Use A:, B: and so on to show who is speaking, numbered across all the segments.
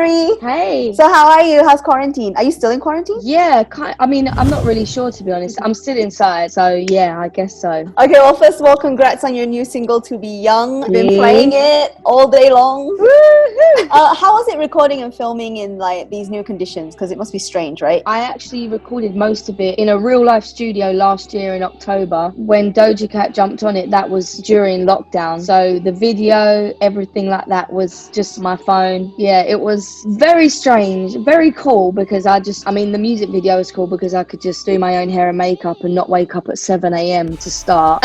A: Mary.
B: Hey.
A: So how are you? How's quarantine? Are you still in quarantine?
B: Yeah, I mean, I'm not really sure, to be honest. I'm still inside, so yeah, I guess so.
A: Okay, well, first of all, congrats on your new single, To Be Young. I've been
B: Yeah.
A: playing it all day long.
B: Woohoo!
A: How was it recording and filming in like these new conditions? Because it must be strange, right?
B: I actually recorded most of it in a real life studio last year in October. When Doja Cat jumped on it, that was during lockdown. So the video, everything like that was just my phone. Yeah, it was very strange, very cool because the music video was cool because I could just do my own hair and makeup and not wake up at 7 a.m. to start.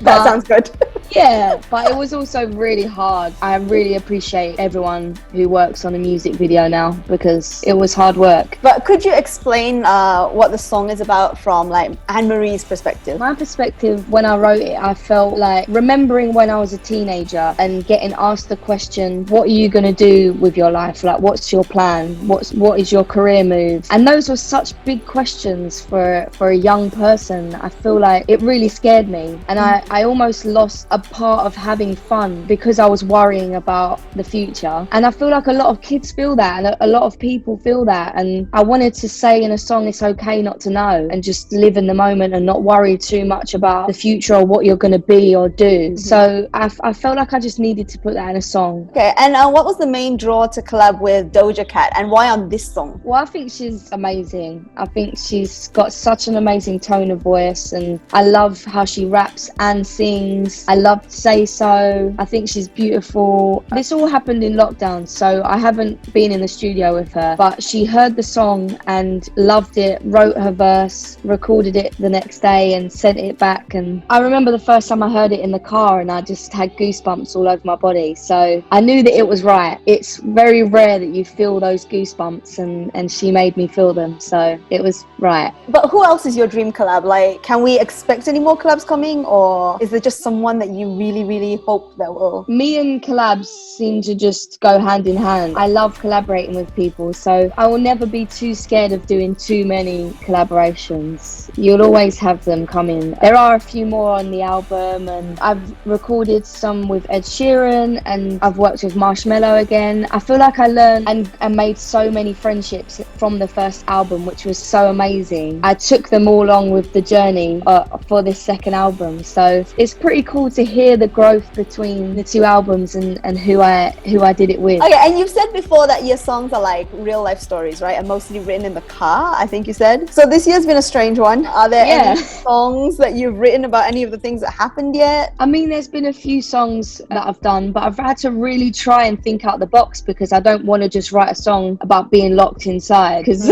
A: That sounds good.
B: Yeah, but it was also really hard. I really appreciate everyone who works on a music video now because it was hard work.
A: But could you explain what the song is about from like Anne-Marie's perspective?
B: My perspective, when I wrote it, I felt like remembering when I was a teenager and getting asked the question, what are you going to do with your life? Like, what's your plan? What is your career move? And those were such big questions for a young person. I feel like it really scared me. And I almost lost a part of having fun because I was worrying about the future. And I feel like a lot of kids feel that and a lot of people feel that. And I wanted to say in a song, it's okay not to know and just live in the moment and not worry too much about the future or what you're going to be or do. So I felt like I just needed to put that in a song.
A: Okay, and what was the main draw to collab with Doja Cat and why on this song?
B: Well, I think she's amazing. I think she's got such an amazing tone of voice and I love how she raps and sings. I love Say So. I think she's beautiful. This all happened in lockdown, so I haven't been in the studio with her, but she heard the song and loved it, wrote her verse, recorded it the next day and sent it back. And I remember the first time I heard it in the car and I just had goosebumps all over my body. So I knew that it was right. It's very rare that you feel those goosebumps and she made me feel them. So it was right.
A: But who else is your dream collab? Like, can we expect any more collabs coming or is there just someone that you really, really hope that will?
B: Me and collabs seem to just go hand in hand. I love collaborating with people, so I will never be too scared of doing too many collaborations. You'll always have them coming. There are a few more on the album and I've recorded some with Ed Sheeran and I've worked with Marshmello again. I feel like I learned and made so many friendships from the first album, which was so amazing. I took them all along with the journey for this second album, so it's pretty cool to hear the growth between the two albums and who I did it with.
A: Okay, and you've said before that your songs are like real life stories, right? And mostly written in the car, I think you said. So this year's been a strange one. Are there any songs that you've written about any of the things that happened yet?
B: I mean, there's been a few songs that I've done, but I've had to really try and think out the box because I don't want to just write a song about being locked inside because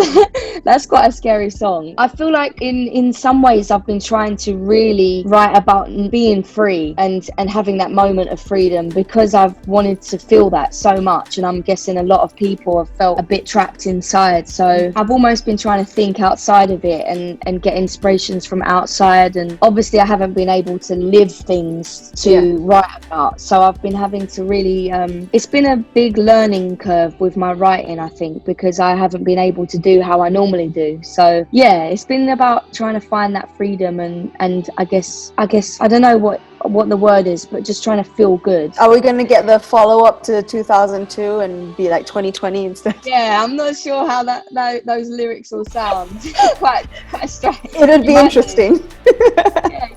B: that's quite a scary song. I feel like in some ways I've been trying to really write about being free and having that moment of freedom because I've wanted to feel that so much, and I'm guessing a lot of people have felt a bit trapped inside. So I've almost been trying to think outside of it and get inspirations from outside, and obviously I haven't been able to live things to write about, so I've been having to really it's been a big learning curve with my writing, I think, because I haven't been able to do how I normally do. So yeah, it's been about trying to find that freedom and I guess I don't know what the word is, but just trying to feel good.
A: Are we going to get the follow-up to 2002 and be like 2020 instead?
B: Yeah, I'm not sure how those lyrics will sound. quite strange.
A: It'd be interesting.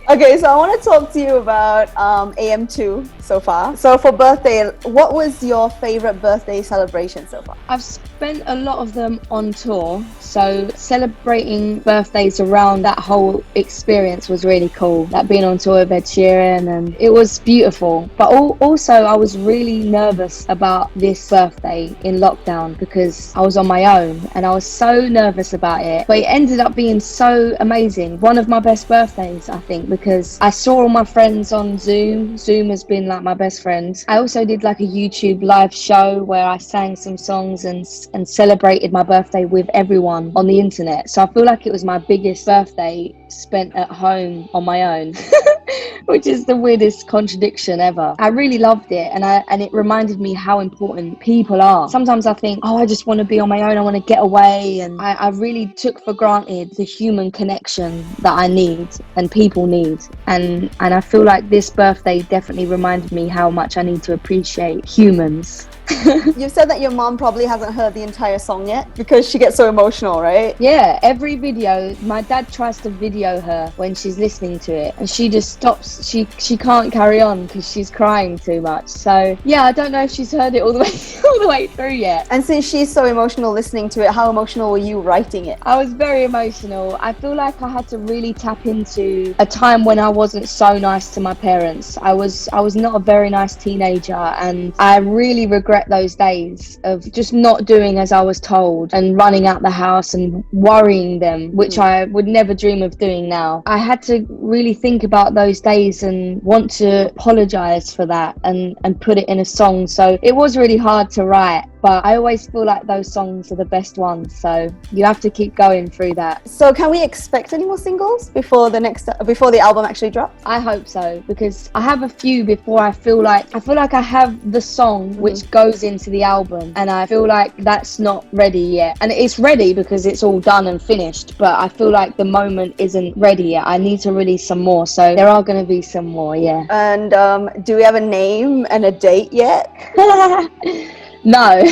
A: Okay, so I want to talk to you about AM2 so far. So for birthday, what was your favorite birthday celebration so far?
B: I've spent a lot of them on tour, so celebrating birthdays around that whole experience was really cool. Like being on tour with Ed Sheeran, and it was beautiful. But also I was really nervous about this birthday in lockdown because I was on my own and I was so nervous about it, but it ended up being so amazing. One of my best birthdays, I think, because I saw all my friends on Zoom. Zoom has been like my best friend. I also did like a YouTube live show where I sang some songs and celebrated my birthday with everyone on the internet. So I feel like it was my biggest birthday spent at home on my own. Which is the weirdest contradiction ever. I really loved it, and it reminded me how important people are. Sometimes I think, I just want to be on my own, I want to get away, and I really took for granted the human connection that I need and people need, and I feel like this birthday definitely reminded me how much I need to appreciate humans.
A: You said that your mom probably hasn't heard the entire song yet because she gets so emotional, right?
B: Yeah, every video, my dad tries to video her when she's listening to it, and she just stops. She can't carry on because she's crying too much. So yeah, I don't know if she's heard it all the way all the way through yet.
A: And since she's so emotional listening to it, how emotional were you writing it?
B: I was very emotional. I feel like I had to really tap into a time when I wasn't so nice to my parents. I was not a very nice teenager, and I really regret those days of just not doing as I was told and running out the house and worrying them, which I would never dream of doing now. I had to really think about those days and want to apologize for that and put it in a song. So it was really hard to write, but I always feel like those songs are the best ones, so you have to keep going through that.
A: So can we expect any more singles before the album actually drops?
B: I hope so, because I have a few before I feel like I have the song which goes into the album, and I feel like that's not ready yet. And it's ready because it's all done and finished, but I feel like the moment isn't ready yet. I need to release some more, so there are going to be some more, yeah.
A: And do we have a name and a date yet?
B: No.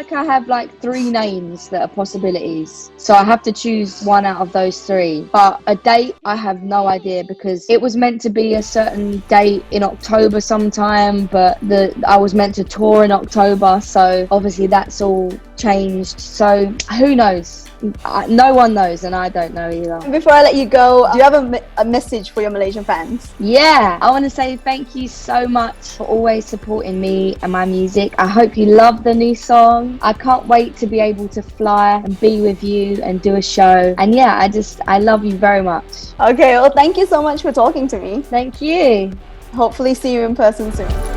B: I have like 3 names that are possibilities, so I have to choose one out of those 3. But a date, I have no idea, because it was meant to be a certain date in October sometime, but I was meant to tour in October, so obviously that's all changed. So who knows? No one knows, and I don't know either.
A: Before I let you go, do you have a message for your Malaysian fans?
B: Yeah, I want to say thank you so much for always supporting me and my music. I hope you love the new song. I can't wait to be able to fly and be with you and do a show. And yeah, I love you very much.
A: Okay, well, thank you so much for talking to me.
B: Thank you.
A: Hopefully see you in person soon.